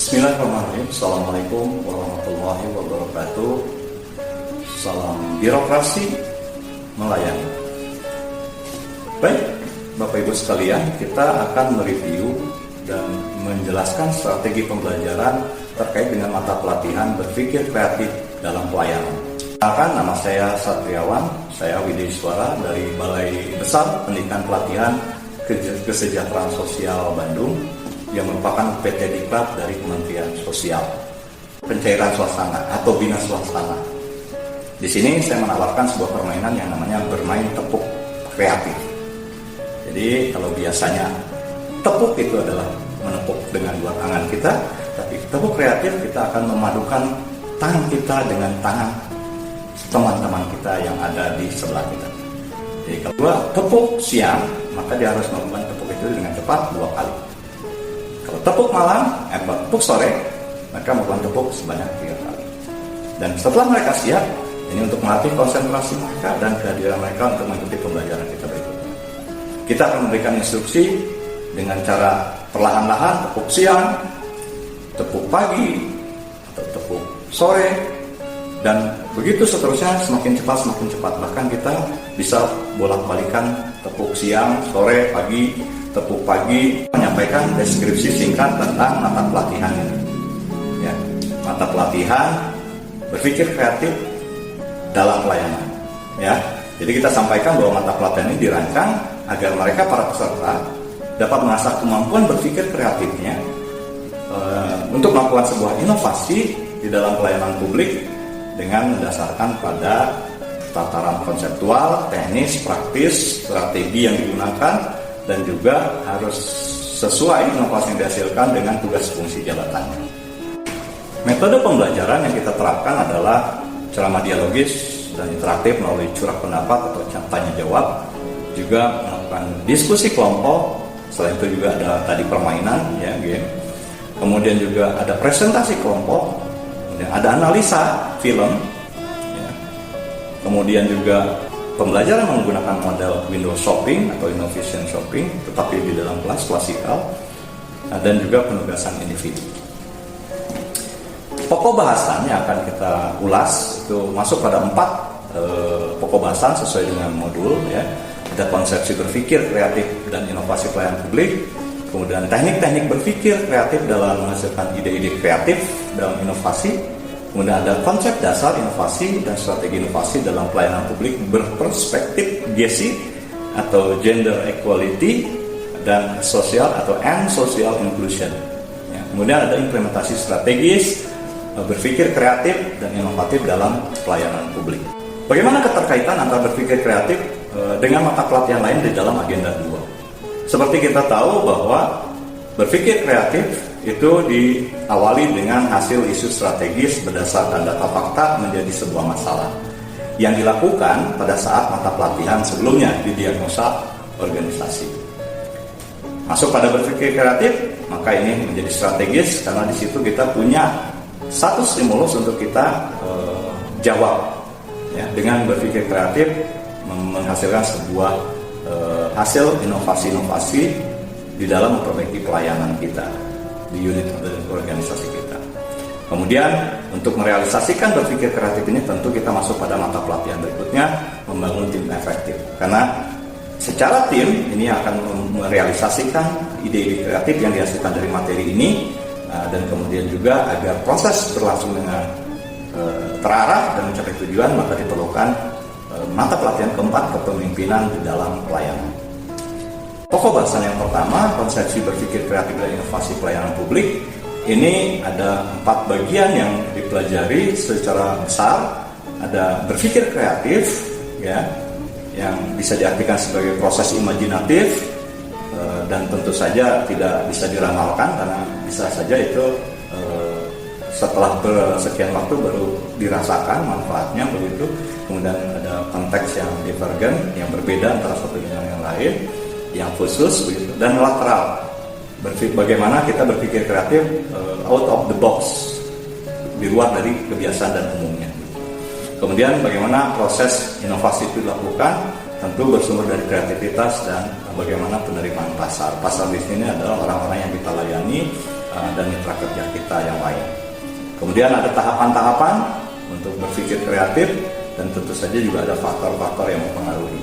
Bismillahirrahmanirrahim. Assalamualaikum warahmatullahi wabarakatuh. Salam birokrasi melayani. Baik, Bapak Ibu sekalian, kita akan mereview dan menjelaskan strategi pembelajaran terkait dengan mata pelatihan berpikir kreatif dalam pelayanan. Nama saya Satriawan, saya Wideiswara dari Balai Besar Pendidikan Pelatihan Kesejahteraan Sosial Bandung yang merupakan PT Diklat dari Kementerian Sosial. Pencairan suasana atau bina suasana. Di sini saya menawarkan sebuah permainan yang namanya bermain tepuk kreatif. Jadi kalau biasanya tepuk itu adalah menepuk dengan dua tangan kita, tapi tepuk kreatif kita akan memadukan tangan kita dengan tangan teman-teman kita yang ada di sebelah kita. Jadi kalau tepuk siang, maka dia harus melakukan tepuk itu dengan cepat 2 kali. Kalau tepuk malam, tepuk sore, maka melakukan tepuk sebanyak 3 kali. Dan setelah mereka siap, ini untuk melatih konsentrasi mereka dan kehadiran mereka untuk mengikuti pembelajaran kita berikutnya. Kita akan memberikan instruksi dengan cara perlahan-lahan tepuk siang, tepuk pagi, atau tepuk sore, dan begitu seterusnya semakin cepat. Bahkan kita bisa bolak-balikan tepuk siang, sore, pagi, tepuk pagi, menyampaikan deskripsi singkat tentang mata pelatihan ini. Ya, mata pelatihan berpikir kreatif dalam pelayanan. Ya, jadi kita sampaikan bahwa mata pelatihan ini dirancang agar mereka para peserta dapat mengasah kemampuan berpikir kreatifnya untuk melakukan sebuah inovasi di dalam pelayanan publik dengan mendasarkan pada tataran konseptual, teknis, praktis, strategi yang digunakan, dan juga harus sesuai inovasi yang dihasilkan dengan tugas fungsi jabatannya. Metode pembelajaran yang kita terapkan adalah ceramah dialogis dan interaktif melalui curah pendapat atau tanya jawab, juga melakukan diskusi kelompok. Selain itu juga ada tadi permainan, ya, game. Kemudian juga ada presentasi kelompok, kemudian ada analisa film, ya. Kemudian juga pembelajaran menggunakan model window shopping atau innovation shopping, tetapi di dalam kelas klasikal, dan juga penugasan individu. Pokok bahasan yang akan kita ulas itu masuk pada 4 pokok bahasan sesuai dengan modul, ya. Ada konsepsi berpikir kreatif dan inovasi pelayanan publik, kemudian teknik-teknik berpikir kreatif dalam menghasilkan ide-ide kreatif dalam inovasi, kemudian ada konsep dasar inovasi dan strategi inovasi dalam pelayanan publik berperspektif GESI atau Gender Equality dan Social atau Social Inclusion. Ya, kemudian ada implementasi strategis berpikir kreatif dan inovatif dalam pelayanan publik. Bagaimana keterkaitan antara berpikir kreatif dengan mata pelatihan lain di dalam agenda 2? Seperti kita tahu bahwa berpikir kreatif itu diawali dengan hasil isu strategis berdasarkan data fakta menjadi sebuah masalah yang dilakukan pada saat mata pelatihan sebelumnya di diagnosa organisasi. Masuk pada berpikir kreatif, maka ini menjadi strategis karena di situ kita punya satu stimulus untuk kita jawab, ya, dengan berpikir kreatif menghasilkan sebuah hasil inovasi-inovasi di dalam memperbaiki pelayanan kita di unit organisasi kita. Kemudian untuk merealisasikan berpikir kreatif ini tentu kita masuk pada mata pelatihan berikutnya, membangun tim efektif. Karena secara tim ini akan merealisasikan ide-ide kreatif yang dihasilkan dari materi ini, dan kemudian juga agar proses berlangsung dengan terarah dan mencapai tujuan, maka diperlukan mata pelatihan keempat, kepemimpinan di dalam pelayanan. Pokok bahasan yang pertama, konsepsi berpikir kreatif dan inovasi pelayanan publik. Ini ada 4 bagian yang dipelajari secara besar. Ada berpikir kreatif, ya, yang bisa diartikan sebagai proses imajinatif, dan tentu saja tidak bisa diramalkan karena bisa saja itu setelah sekian waktu baru dirasakan manfaatnya begitu. Kemudian ada konteks yang divergen, yang berbeda antara satu dengan yang lain, yang khusus begitu, dan lateral. Bagaimana kita berpikir kreatif out of the box, di luar dari kebiasaan dan umumnya. Kemudian bagaimana proses inovasi itu dilakukan, tentu bersumber dari kreativitas dan bagaimana penerimaan pasar. Pasar di sini adalah orang-orang yang kita layani, dan mitra kerja kita yang lain. Kemudian ada tahapan-tahapan untuk berpikir kreatif, dan tentu saja juga ada faktor-faktor yang mempengaruhi.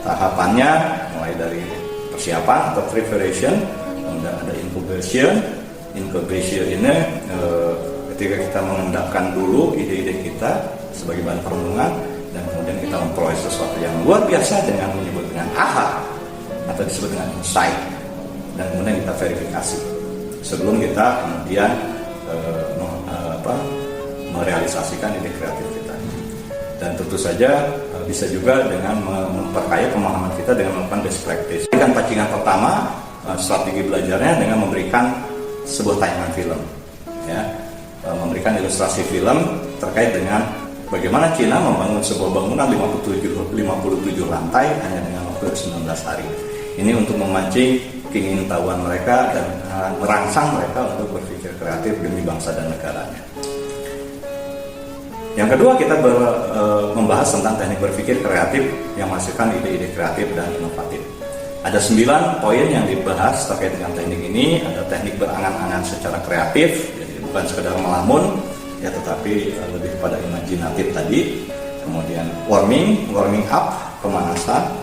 Tahapannya mulai dari persiapan atau preparation, kemudian ada incubation. Incubation ini ketika kita mengendapkan dulu ide-ide kita sebagai bahan perenungan, dan kemudian kita memperoleh sesuatu yang luar biasa dengan menyebut dengan aha atau disebut dengan insight, dan kemudian kita verifikasi sebelum kita kemudian merealisasikan ide kreatif kita. Dan tentu saja bisa juga dengan memperkaya pemahaman kita dengan melakukan best practice. Kan pacingan pertama strategi belajarnya dengan memberikan sebuah tayangan film, ya, memberikan ilustrasi film terkait dengan bagaimana Cina membangun sebuah bangunan 57 lantai hanya dengan waktu 19 hari. Ini untuk memancing keingintahuan mereka dan merangsang mereka untuk berpikir kreatif demi bangsa dan negaranya. Yang kedua, kita membahas tentang teknik berpikir kreatif yang menghasilkan ide-ide kreatif dan inovatif. Ada 9 poin yang dibahas terkait dengan teknik ini. Ada teknik berangan-angan secara kreatif, jadi bukan sekedar melamun, ya, tetapi lebih kepada imajinatif tadi. Kemudian warming up, pemanasan.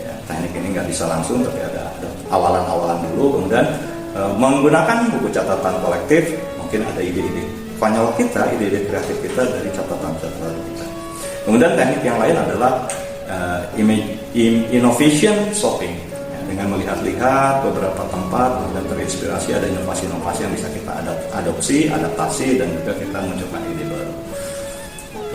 Ya, teknik ini nggak bisa langsung, tapi ada awalan-awalan dulu. Kemudian menggunakan buku catatan kolektif, mungkin ada ide-ide konyol kita, ide-ide kreatif kita dari catatan-catatan kita. Kemudian teknik yang lain adalah innovation shopping, ya, dengan melihat-lihat beberapa tempat, kemudian terinspirasi, ada inovasi-inovasi yang bisa kita adaptasi, dan juga kita munculkan ide baru.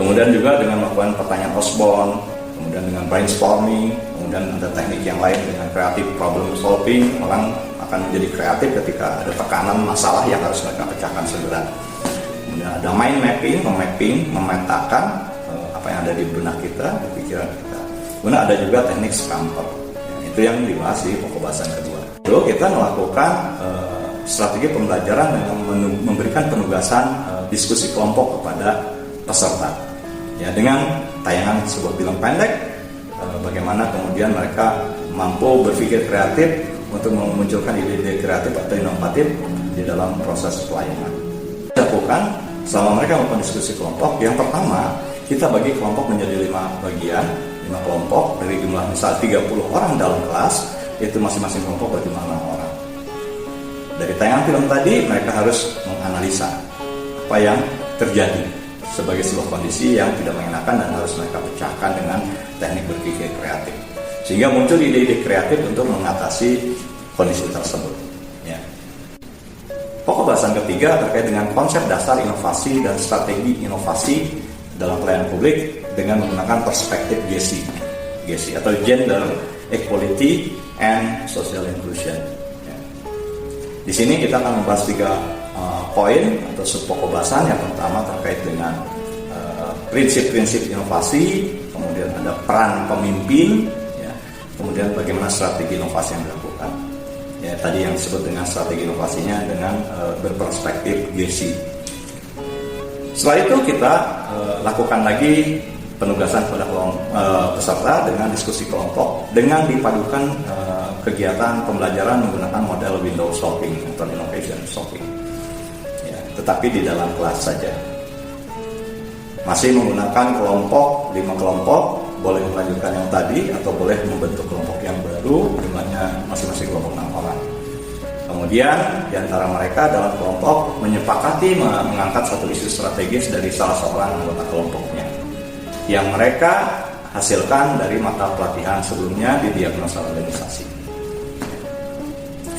Kemudian juga dengan melakukan pertanyaan Osborne, kemudian dengan brainstorming, kemudian ada teknik yang lain dengan creative problem solving. Orang akan menjadi kreatif ketika ada tekanan masalah yang harus mereka pecahkan segera. Kemudian ada mind mapping, memetakan apa yang ada di benak kita, di pikiran kita. Kemudian ada juga teknik scamper, itu yang dibahas di pokok bahasan kedua. Lalu kita melakukan strategi pembelajaran dengan memberikan penugasan diskusi kelompok kepada peserta, ya, dengan tayangan sebuah film pendek, bagaimana kemudian mereka mampu berpikir kreatif untuk memunculkan ide-ide kreatif atau inovatif di dalam proses pelayanan. Lakukan selama mereka melakukan diskusi kelompok. Yang pertama, kita bagi kelompok menjadi 5 bagian, 5 kelompok dari jumlah misal 30 orang dalam kelas, yaitu masing-masing kelompok berjumlah 6 orang. Dari tayangan film tadi, mereka harus menganalisa apa yang terjadi sebagai sebuah kondisi yang tidak mengenakan dan harus mereka pecahkan dengan teknik berpikir kreatif, sehingga muncul ide-ide kreatif untuk mengatasi kondisi tersebut. Ya. Pokok bahasan ketiga terkait dengan konsep dasar inovasi dan strategi inovasi dalam pelayanan publik dengan menggunakan perspektif GESI atau Gender, Equality, and Social Inclusion. Ya. Di sini kita akan membahas 3 poin atau subpokok bahasan. Yang pertama terkait dengan prinsip-prinsip inovasi, kemudian ada peran pemimpin, ya, kemudian bagaimana strategi inovasi yang dilakukan. Ya, tadi yang disebut dengan strategi inovasinya dengan berperspektif GESI. Setelah itu kita lakukan lagi penugasan pada peserta dengan diskusi kelompok dengan dipadukan kegiatan pembelajaran menggunakan model window shopping atau innovation shopping, ya, tetapi di dalam kelas saja. Masih menggunakan kelompok, 5 kelompok, boleh melanjutkan yang tadi atau boleh membentuk kelompok yang baru, jumlahnya masing-masing kelompok 6 orang. Kemudian di antara mereka dalam kelompok menyepakati mengangkat satu isu strategis dari salah seorang anggota kelompoknya yang mereka hasilkan dari mata pelatihan sebelumnya di diagnosa organisasi.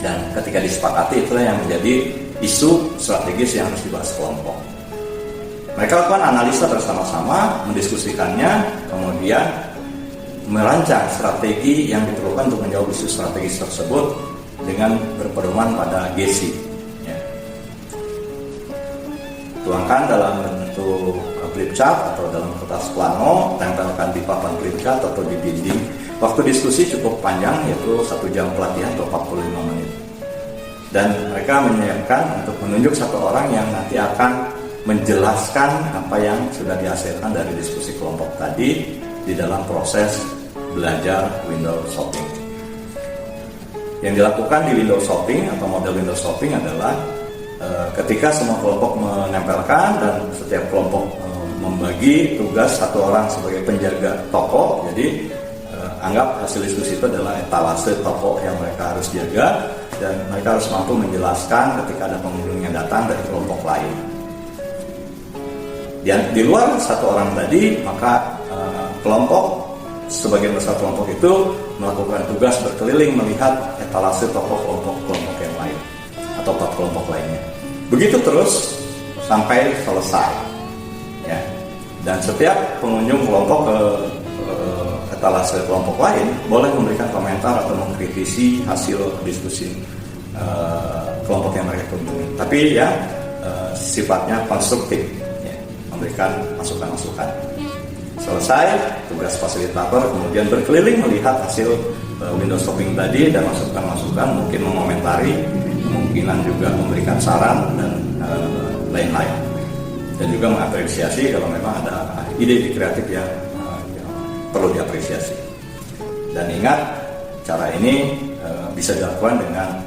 Dan ketika disepakati, itulah yang menjadi isu strategis yang harus dibahas kelompok. Mereka lakukan analisa bersama-sama, mendiskusikannya, kemudian merancang strategi yang diperlukan untuk menjawab isu strategis tersebut dengan berpedoman pada GESI. Ya. Tuangkan dalam bentuk flip chart atau dalam kertas plano, tempelkan di papan flip chart atau di dinding. Waktu diskusi cukup panjang, yaitu 1 jam pelatihan atau 45 menit. Dan mereka menyiapkan untuk menunjuk satu orang yang nanti akan menjelaskan apa yang sudah dihasilkan dari diskusi kelompok tadi di dalam proses belajar window shopping. Yang dilakukan di window shopping atau model window shopping adalah ketika semua kelompok menempelkan dan setiap kelompok membagi tugas satu orang sebagai penjaga toko. Jadi anggap hasil diskusi itu adalah etalase toko yang mereka harus jaga, dan mereka harus mampu menjelaskan ketika ada pengunjung yang datang dari kelompok lain. Dan di luar satu orang tadi, maka kelompok sebagian besar kelompok itu melakukan tugas berkeliling melihat etalase toko kelompok yang lain atau 4 kelompok lainnya. Begitu terus sampai selesai. Ya. Dan setiap pengunjung kelompok ke etalase kelompok lain boleh memberikan komentar atau mengkritisi hasil diskusi kelompok yang mereka kunjungi. Tapi ya sifatnya konstruktif, ya, memberikan masukan-masukan. Selesai tugas fasilitator kemudian berkeliling melihat hasil window shopping tadi dan masukan-masukan, mungkin mengomentari, kemungkinan juga memberikan saran dan lain-lain. Dan juga mengapresiasi kalau memang ada ide kreatif yang perlu diapresiasi. Dan ingat, cara ini bisa dilakukan dengan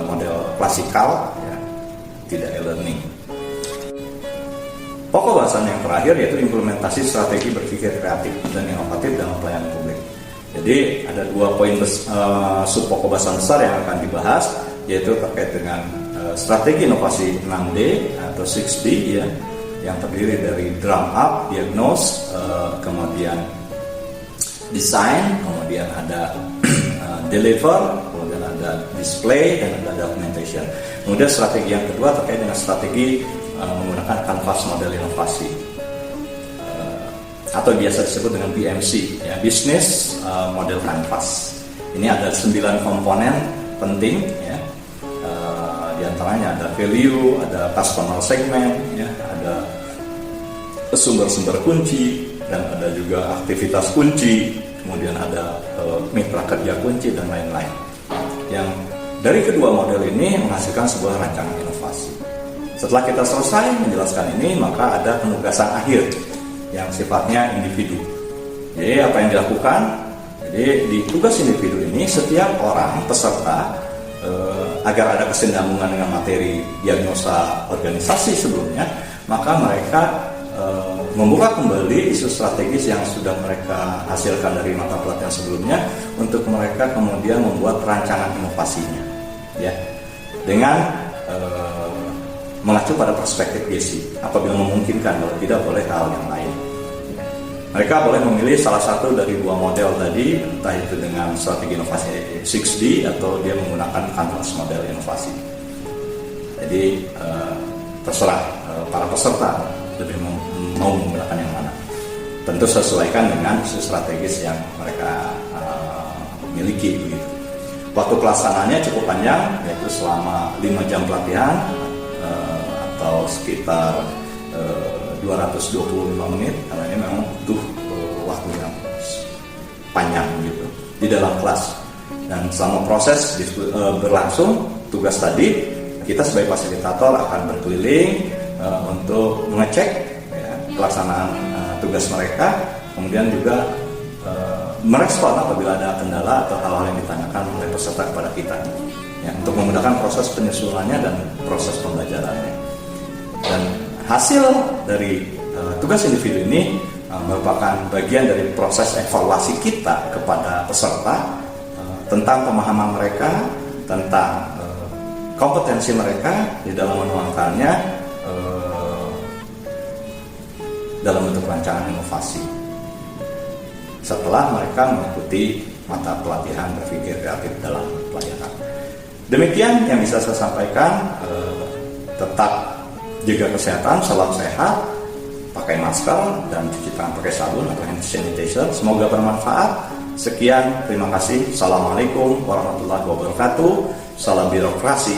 model klasikal, ya, tidak e-learning. Pokok bahasan yang terakhir yaitu implementasi strategi berpikir kreatif dan inovatif dalam pelayanan publik. Jadi ada 2 poin sub-pokok bahasan besar yang akan dibahas, yaitu terkait dengan strategi inovasi 6D atau 6D, ya, yang terdiri dari drum up, diagnose, kemudian design, kemudian ada deliver, kemudian ada display, dan ada documentation. Kemudian strategi yang kedua terkait dengan strategi menggunakan kanvas model inovasi, atau biasa disebut dengan BMC, ya, business model canvas. Ini ada 9 komponen penting, ya. Di antaranya ada value, ada customer segment, ya, ada sumber-sumber kunci, dan ada juga aktivitas kunci, kemudian ada mitra kerja kunci, dan lain-lain. Yang dari kedua model ini menghasilkan sebuah rancangan inovasi. Setelah kita selesai menjelaskan ini, maka ada penugasan akhir yang sifatnya individu. Jadi apa yang dilakukan? Jadi di tugas individu ini setiap orang peserta agar ada kesinambungan dengan materi diagnosa organisasi sebelumnya, maka mereka membuka kembali isu strategis yang sudah mereka hasilkan dari mata pelatihan sebelumnya untuk mereka kemudian membuat rancangan inovasinya, ya, dengan mengacu pada perspektif GESI. Apabila memungkinkan, kalau tidak boleh hal yang lain. Mereka boleh memilih salah satu dari 2 model tadi, entah itu dengan strategi inovasi 6D atau dia menggunakan canvas model inovasi. Jadi terserah para peserta lebih mau menggunakan yang mana. Tentu sesuaikan dengan isu strategis yang mereka miliki. Begitu. Waktu pelaksanaannya cukup panjang, yaitu selama 5 jam pelatihan atau sekitar 225 menit, karena ini memang butuh waktu yang panjang gitu di dalam kelas. Dan selama proses berlangsung tugas tadi, kita sebagai fasilitator akan berkeliling untuk mengecek, ya, pelaksanaan tugas mereka, kemudian juga merespon apabila ada kendala atau hal-hal yang ditanyakan oleh peserta kepada kita, ya, untuk memudahkan proses penyusunannya dan proses pembelajarannya. Dan hasil dari tugas individu ini merupakan bagian dari proses evaluasi kita kepada peserta tentang pemahaman mereka, tentang kompetensi mereka di dalam menuangkannya dalam bentuk rancangan inovasi setelah mereka mengikuti mata pelatihan berpikir kreatif dalam pelayanan. Demikian yang bisa saya sampaikan. Tetap jaga kesehatan, salam sehat, pakai masker, dan cuci tangan pakai sabun atau hand sanitizer. Semoga bermanfaat. Sekian, terima kasih. Assalamualaikum warahmatullahi wabarakatuh. Salam birokrasi.